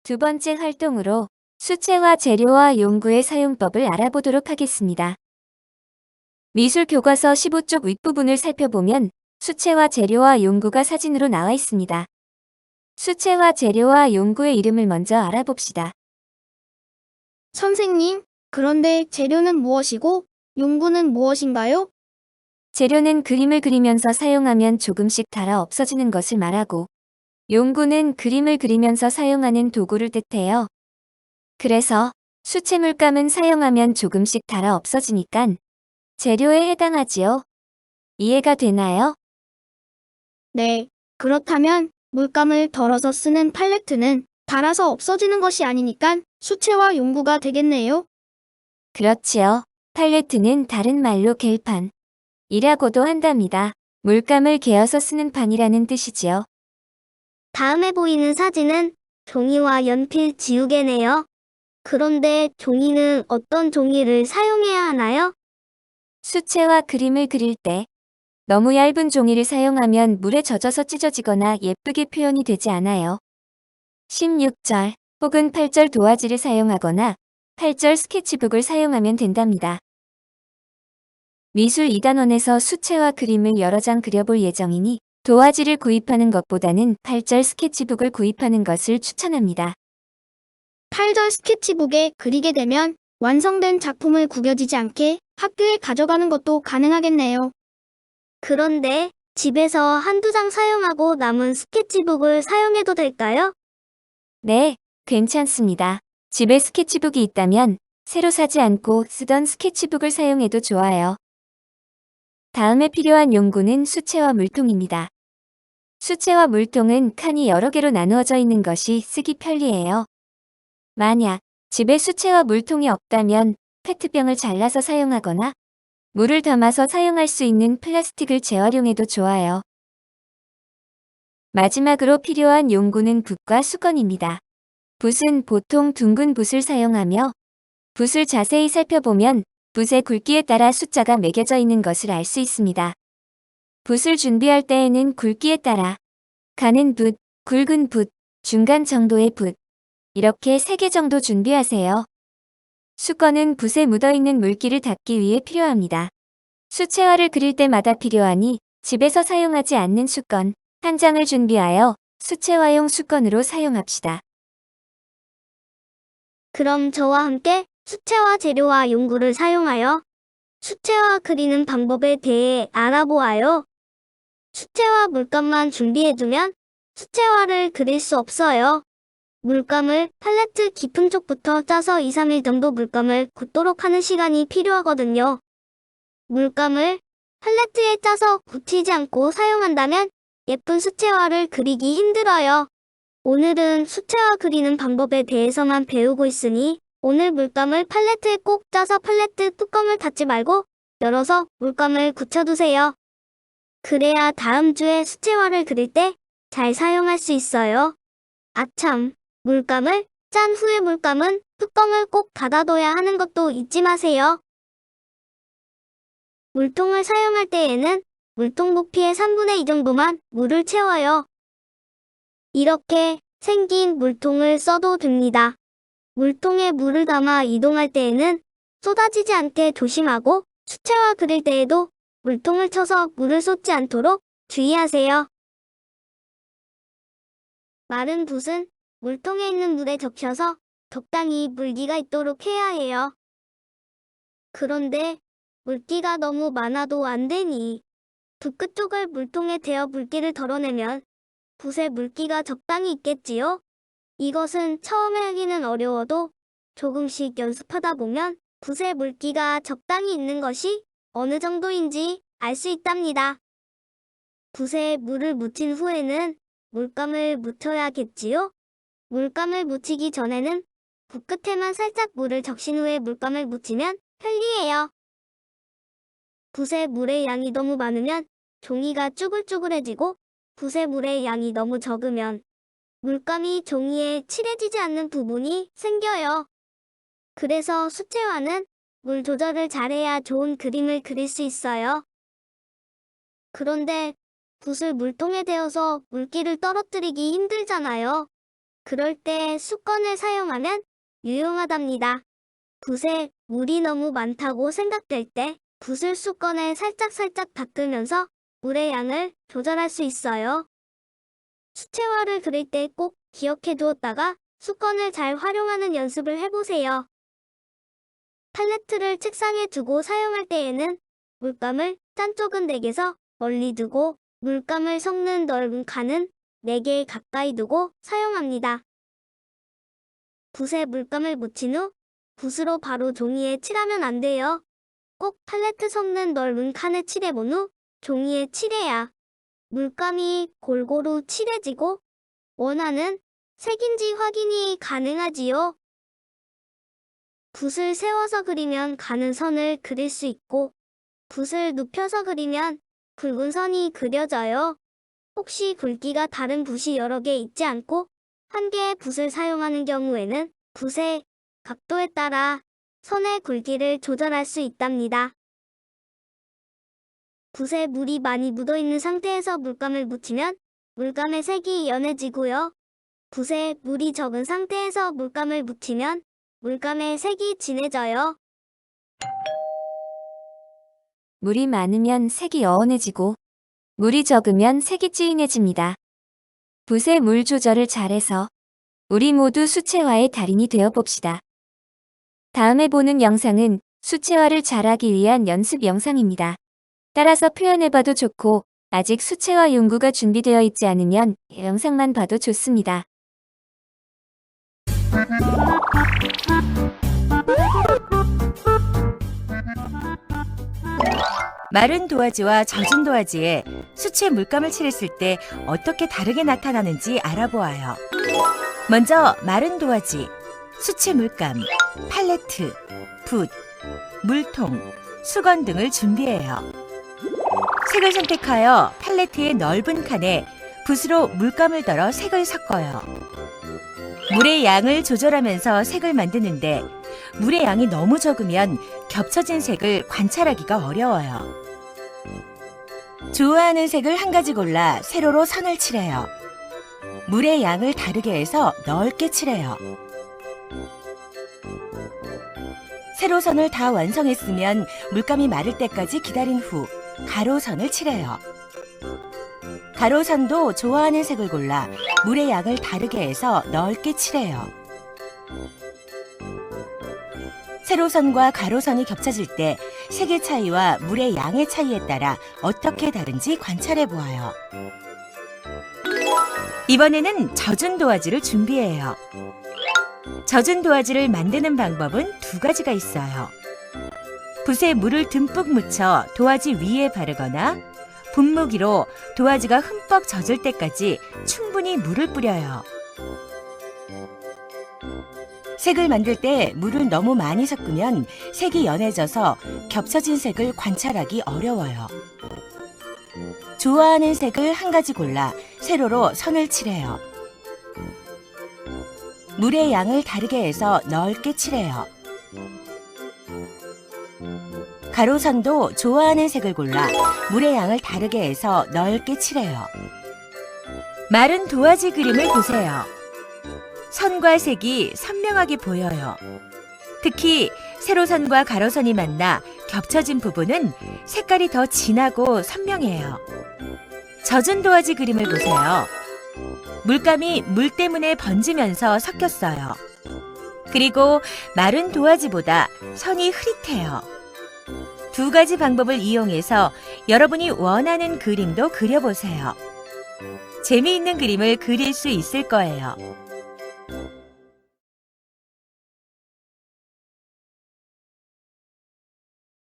두 번째 활동으로 수채화 재료와 용구의 사용법을 알아보도록 하겠습니다. 미술 교과서 15쪽 윗부분을 살펴보면 수채화 재료와 용구가 사진으로 나와 있습니다. 수채화 재료와 용구의 이름을 먼저 알아봅시다. 선생님, 그런데 재료는 무엇이고 용구는 무엇인가요? 재료는 그림을 그리면서 사용하면 조금씩 닳아 없어지는 것을 말하고, 용구는 그림을 그리면서 사용하는 도구를 뜻해요. 그래서 수채 물감은 사용하면 조금씩 닳아 없어지니깐 재료에 해당하지요. 이해가 되나요? 네, 그렇다면 물감을 덜어서 쓰는 팔레트는 닳아서 없어지는 것이 아니니까 수채화 용구가 되겠네요. 그렇지요. 팔레트는 다른 말로 겔판이라고도 한답니다. 물감을 개어서 쓰는 판이라는 뜻이지요. 다음에 보이는 사진은 종이와 연필 지우개네요. 그런데 종이는 어떤 종이를 사용해야 하나요? 수채화 그림을 그릴 때 너무 얇은 종이를 사용하면 물에 젖어서 찢어지거나 예쁘게 표현이 되지 않아요. 16절 혹은 8절 도화지를 사용하거나 8절 스케치북을 사용하면 된답니다. 미술 2단원에서 수채화 그림을 여러 장 그려볼 예정이니 도화지를 구입하는 것보다는 8절 스케치북을 구입하는 것을 추천합니다. 8절 스케치북에 그리게 되면 완성된 작품을 구겨지지 않게 학교에 가져가는 것도 가능하겠네요. 그런데 집에서 한두 장 사용하고 남은 스케치북을 사용해도 될까요? 네, 괜찮습니다. 집에 스케치북이 있다면 새로 사지 않고 쓰던 스케치북을 사용해도 좋아요. 다음에 필요한 용구는 수채화 물통입니다. 수채화 물통은 칸이 여러 개로 나누어져 있는 것이 쓰기 편리해요. 만약 집에 수채화 물통이 없다면 페트병을 잘라서 사용하거나 물을 담아서 사용할 수 있는 플라스틱을 재활용해도 좋아요. 마지막으로 필요한 용구는 붓과 수건입니다. 붓은 보통 둥근 붓을 사용하며 붓을 자세히 살펴보면 붓의 굵기에 따라 숫자가 매겨져 있는 것을 알 수 있습니다. 붓을 준비할 때에는 굵기에 따라 가는 붓, 굵은 붓, 중간 정도의 붓 이렇게 3개 정도 준비하세요. 수건은 붓에 묻어있는 물기를 닦기 위해 필요합니다. 수채화를 그릴 때마다 필요하니 집에서 사용하지 않는 수건 한 장을 준비하여 수채화용 수건으로 사용합시다. 그럼 저와 함께 수채화 재료와 용구를 사용하여 수채화 그리는 방법에 대해 알아보아요. 수채화 물감만 준비해두면 수채화를 그릴 수 없어요. 물감을 팔레트 깊은 쪽부터 짜서 2, 3일 정도 물감을 굳도록 하는 시간이 필요하거든요. 물감을 팔레트에 짜서 굳히지 않고 사용한다면 예쁜 수채화를 그리기 힘들어요. 오늘은 수채화 그리는 방법에 대해서만 배우고 있으니 오늘 물감을 팔레트에 꼭 짜서 팔레트 뚜껑을 닫지 말고 열어서 물감을 굳혀두세요. 그래야 다음 주에 수채화를 그릴 때 잘 사용할 수 있어요. 아참, 물감을 짠 후에 물감은 뚜껑을 꼭 닫아둬야 하는 것도 잊지 마세요. 물통을 사용할 때에는 물통 부피의 3분의 2 정도만 물을 채워요. 이렇게 생긴 물통을 써도 됩니다. 물통에 물을 담아 이동할 때에는 쏟아지지 않게 조심하고 수채화 그릴 때에도 물통을 쳐서 물을 쏟지 않도록 주의하세요. 마른 붓은 물통에 있는 물에 적셔서 적당히 물기가 있도록 해야 해요. 그런데 물기가 너무 많아도 안 되니 붓 끝쪽을 물통에 대어 물기를 덜어내면 붓에 물기가 적당히 있겠지요? 이것은 처음에 하기는 어려워도 조금씩 연습하다 보면 붓에 물기가 적당히 있는 것이 어느 정도인지 알 수 있답니다. 붓에 물을 묻힌 후에는 물감을 묻혀야겠지요? 물감을 묻히기 전에는 붓 끝에만 살짝 물을 적신 후에 물감을 묻히면 편리해요. 붓에 물의 양이 너무 많으면 종이가 쭈글쭈글해지고 붓에 물의 양이 너무 적으면 물감이 종이에 칠해지지 않는 부분이 생겨요. 그래서 수채화는 물 조절을 잘해야 좋은 그림을 그릴 수 있어요. 그런데 붓을 물통에 대어서 물기를 떨어뜨리기 힘들잖아요. 그럴 때 숫건을 사용하면 유용하답니다. 붓에 물이 너무 많다고 생각될 때 붓을 숫건에 살짝살짝 닦으면서 물의 양을 조절할 수 있어요. 수채화를 그릴 때 꼭 기억해 두었다가 숫건을 잘 활용하는 연습을 해보세요. 팔레트를 책상에 두고 사용할 때에는 물감을 짠 쪽은 4개에서 멀리 두고 물감을 섞는 넓은 칸은 4개 가까이 두고 사용합니다. 붓에 물감을 묻힌 후 붓으로 바로 종이에 칠하면 안 돼요. 꼭 팔레트 섞는 넓은 칸에 칠해본 후 종이에 칠해야 물감이 골고루 칠해지고 원하는 색인지 확인이 가능하지요. 붓을 세워서 그리면 가는 선을 그릴 수 있고 붓을 눕혀서 그리면 굵은 선이 그려져요. 혹시 굵기가 다른 붓이 여러 개 있지 않고 한 개의 붓을 사용하는 경우에는 붓의 각도에 따라 선의 굵기를 조절할 수 있답니다. 붓에 물이 많이 묻어있는 상태에서 물감을 묻히면 물감의 색이 연해지고요. 붓에 물이 적은 상태에서 물감을 묻히면 물감의 색이 진해져요. 물이 많으면 색이 어원해지고 물이 적으면 색이 찌인해집니다. 붓의 물 조절을 잘해서 우리 모두 수채화의 달인이 되어 봅시다. 다음에 보는 영상은 수채화를 잘하기 위한 연습 영상입니다. 따라서 표현해봐도 좋고 아직 수채화 용구가 준비되어 있지 않으면 영상만 봐도 좋습니다. 마른 도화지와 젖은 도화지에 수채 물감을 칠했을 때 어떻게 다르게 나타나는지 알아보아요. 먼저 마른 도화지, 수채 물감, 팔레트, 붓, 물통, 수건 등을 준비해요. 색을 선택하여 팔레트의 넓은 칸에 붓으로 물감을 덜어 색을 섞어요. 물의 양을 조절하면서 색을 만드는데 물의 양이 너무 적으면 겹쳐진 색을 관찰하기가 어려워요. 좋아하는 색을 한 가지 골라 세로로 선을 칠해요. 물의 양을 다르게 해서 넓게 칠해요. 세로선을 다 완성했으면 물감이 마를 때까지 기다린 후 가로선을 칠해요. 가로선도 좋아하는 색을 골라 물의 양을 다르게 해서 넓게 칠해요. 세로선과 가로선이 겹쳐질 때 색의 차이와 물의 양의 차이에 따라 어떻게 다른지 관찰해 보아요. 이번에는 젖은 도화지를 준비해요. 젖은 도화지를 만드는 방법은 2가지가 있어요. 붓에 물을 듬뿍 묻혀 도화지 위에 바르거나 분무기로 도화지가 흠뻑 젖을 때까지 충분히 물을 뿌려요. 색을 만들 때 물을 너무 많이 섞으면 색이 연해져서 겹쳐진 색을 관찰하기 어려워요. 좋아하는 색을 한 가지 골라 세로로 선을 칠해요. 물의 양을 다르게 해서 넓게 칠해요. 가로선도 좋아하는 색을 골라 물의 양을 다르게 해서 넓게 칠해요. 마른 도화지 그림을 보세요. 선과 색이 선명하게 보여요. 특히 세로선과 가로선이 만나 겹쳐진 부분은 색깔이 더 진하고 선명해요. 젖은 도화지 그림을 보세요. 물감이 물 때문에 번지면서 섞였어요. 그리고 마른 도화지보다 선이 흐릿해요. 2가지 방법을 이용해서 여러분이 원하는 그림도 그려보세요. 재미있는 그림을 그릴 수 있을 거예요.